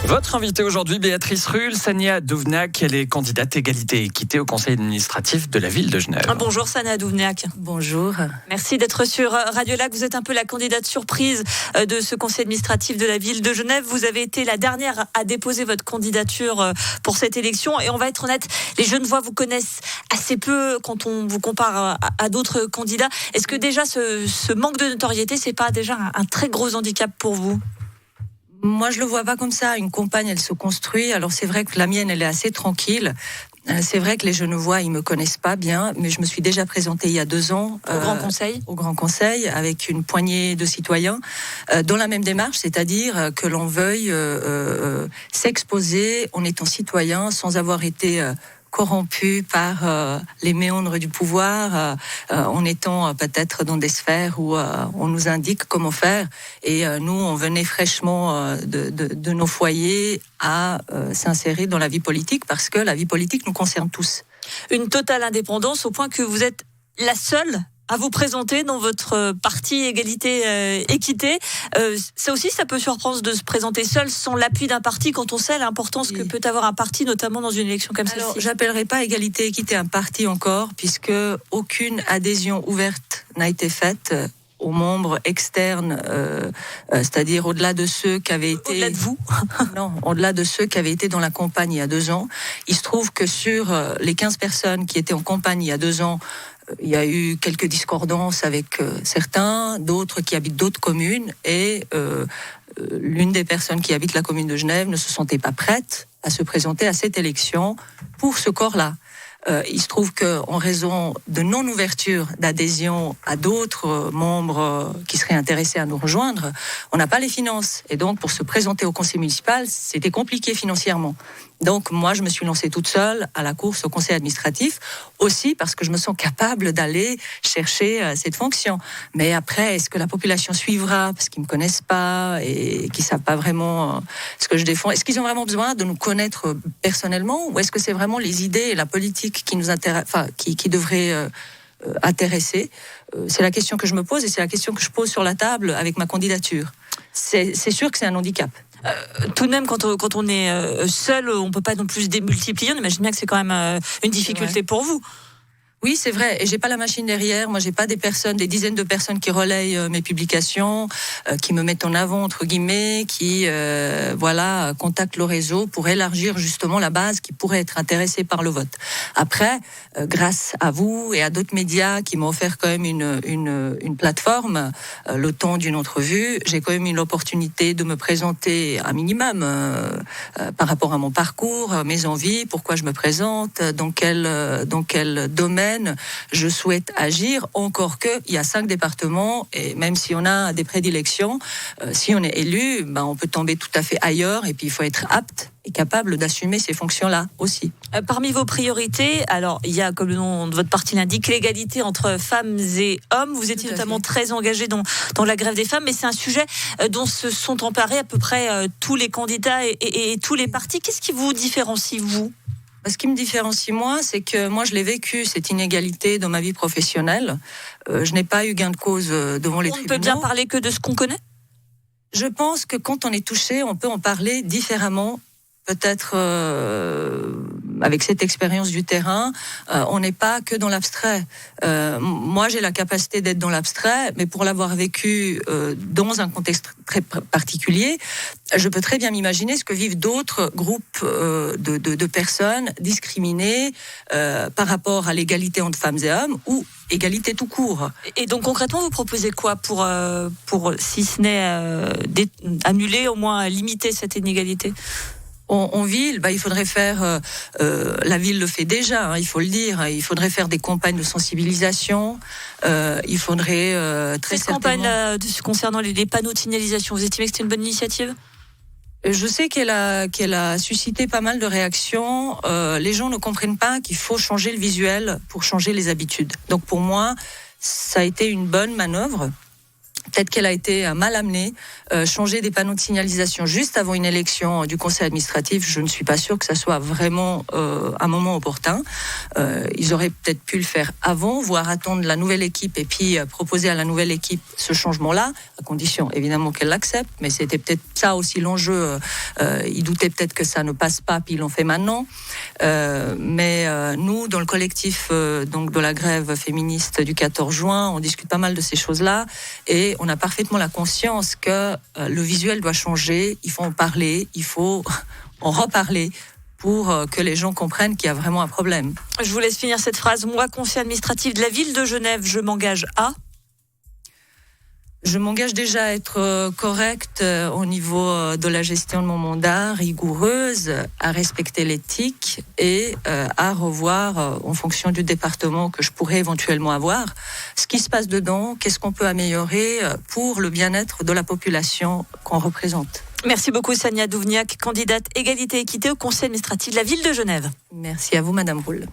Votre invitée aujourd'hui, Béatrice Rulle, Sania Douvnac, elle est candidate égalité et équité au conseil administratif de la ville de Genève. Bonjour Sania Douvnac. Bonjour. Merci d'être sur Radio Lac. Vous êtes un peu la candidate surprise de ce conseil administratif de la ville de Genève. Vous avez été la dernière à déposer votre candidature pour cette élection. Et on va être honnête, les Genevois vous connaissent assez peu quand on vous compare à d'autres candidats. Est-ce que déjà ce manque de notoriété, c'est pas déjà un très gros handicap pour vous ? Moi, je le vois pas comme ça. Une campagne, elle se construit. Alors, c'est vrai que la mienne, elle est assez tranquille. C'est vrai que les Genevois, ils me connaissent pas bien, mais je me suis déjà présentée il y a 2 ans au Grand Conseil avec une poignée de citoyens dans la même démarche, c'est-à-dire que l'on veuille s'exposer en étant citoyen sans avoir été corrompu par les méandres du pouvoir, en étant peut-être dans des sphères où on nous indique comment faire. Et nous, on venait fraîchement de nos foyers à s'insérer dans la vie politique, parce que la vie politique nous concerne tous. Une totale indépendance au point que vous êtes la seule à vous présenter dans votre parti égalité-équité. Ça aussi, ça peut surprendre de se présenter seul sans l'appui d'un parti quand on sait l'importance que peut avoir un parti, notamment dans une élection comme celle-ci. Alors, j'appellerai pas égalité-équité un parti encore, puisque aucune adhésion ouverte n'a été faite aux membres externes, c'est-à-dire au-delà de ceux qui avaient été... Au-delà de vous ? Non, au-delà de ceux qui avaient été dans la campagne il y a 2 ans. Il se trouve que sur les 15 personnes qui étaient en campagne il y a 2 ans, il y a eu quelques discordances avec certains, d'autres qui habitent d'autres communes, et l'une des personnes qui habite la commune de Genève ne se sentait pas prête à se présenter à cette élection pour ce corps-là. Il se trouve qu'en raison de non-ouverture d'adhésion à d'autres membres qui seraient intéressés à nous rejoindre, on n'a pas les finances. Et donc, pour se présenter au conseil municipal, c'était compliqué financièrement. Donc, moi, je me suis lancée toute seule à la course au conseil administratif, aussi parce que je me sens capable d'aller chercher cette fonction. Mais après, est-ce que la population suivra, parce qu'ils ne me connaissent pas et qu'ils ne savent pas vraiment ce que je défends? Est-ce qu'ils ont vraiment besoin de nous connaître personnellement, ou est-ce que c'est vraiment les idées et la politique qui nous qui devraient intéresser? C'est la question que je me pose, et c'est la question que je pose sur la table avec ma candidature. C'est sûr que c'est un handicap. Tout de même, quand on est seul, on ne peut pas non plus se démultiplier. On imagine bien que c'est quand même une difficulté pour vous. Oui, c'est vrai. Et j'ai pas la machine derrière. Moi, j'ai pas des dizaines de personnes qui relayent mes publications, qui me mettent en avant, entre guillemets, qui, contactent le réseau pour élargir justement la base qui pourrait être intéressée par le vote. Après, grâce à vous et à d'autres médias qui m'ont offert quand même une plateforme, le temps d'une entrevue, j'ai quand même eu l'opportunité de me présenter un minimum par rapport à mon parcours, mes envies, pourquoi je me présente, dans quel domaine je souhaite agir, encore qu'il y a 5 départements, et même si on a des prédilections, si on est élu, on peut tomber tout à fait ailleurs, et puis il faut être apte et capable d'assumer ces fonctions-là aussi. Parmi vos priorités, alors il y a, comme le nom de votre parti l'indique, l'égalité entre femmes et hommes. Vous étiez notamment très engagé dans la grève des femmes, mais c'est un sujet dont se sont emparés à peu près tous les candidats et tous les partis. Qu'est-ce qui vous différencie, vous ? Ce qui me différencie, moi, c'est que moi, je l'ai vécu, cette inégalité, dans ma vie professionnelle. Je n'ai pas eu gain de cause devant les tribunaux. On ne peut bien parler que de ce qu'on connaît ? Je pense que quand on est touché, on peut en parler différemment. Peut-être avec cette expérience du terrain, on n'est pas que dans l'abstrait. Moi, j'ai la capacité d'être dans l'abstrait, mais pour l'avoir vécu dans un contexte très particulier, je peux très bien m'imaginer ce que vivent d'autres groupes de personnes discriminées par rapport à l'égalité entre femmes et hommes, ou égalité tout court. Et donc concrètement, vous proposez quoi pour si ce n'est annuler, au moins limiter cette inégalité ? En ville, il faudrait faire, la ville le fait déjà, il faut le dire, il faudrait faire des campagnes de sensibilisation, il faudrait très certainement... Cette campagne concernant les panneaux de signalisation, vous estimez que c'était une bonne initiative ? Je sais qu'elle a suscité pas mal de réactions. Les gens ne comprennent pas qu'il faut changer le visuel pour changer les habitudes. Donc pour moi, ça a été une bonne manœuvre. peut-être qu'elle a été mal amenée. Changer des panneaux de signalisation juste avant une élection du conseil administratif, je ne suis pas sûre que ça soit vraiment un moment opportun. Ils auraient peut-être pu le faire avant, voire attendre la nouvelle équipe et puis proposer à la nouvelle équipe ce changement-là, à condition évidemment qu'elle l'accepte, mais c'était peut-être ça aussi l'enjeu. Ils doutaient peut-être que ça ne passe pas, puis ils l'ont fait maintenant. Mais nous, dans le collectif donc de la grève féministe du 14 juin, on discute pas mal de ces choses-là et on a parfaitement la conscience que le visuel doit changer, il faut en parler, il faut en reparler pour que les gens comprennent qu'il y a vraiment un problème. Je vous laisse finir cette phrase. Moi, conseiller administratif de la ville de Genève, je m'engage à... Je m'engage déjà à être correcte au niveau de la gestion de mon mandat, rigoureuse, à respecter l'éthique et à revoir en fonction du département que je pourrais éventuellement avoir, ce qui se passe dedans, qu'est-ce qu'on peut améliorer pour le bien-être de la population qu'on représente. Merci beaucoup Sania Douvniak, candidate égalité-équité au conseil administratif de la ville de Genève. Merci à vous Madame Roule.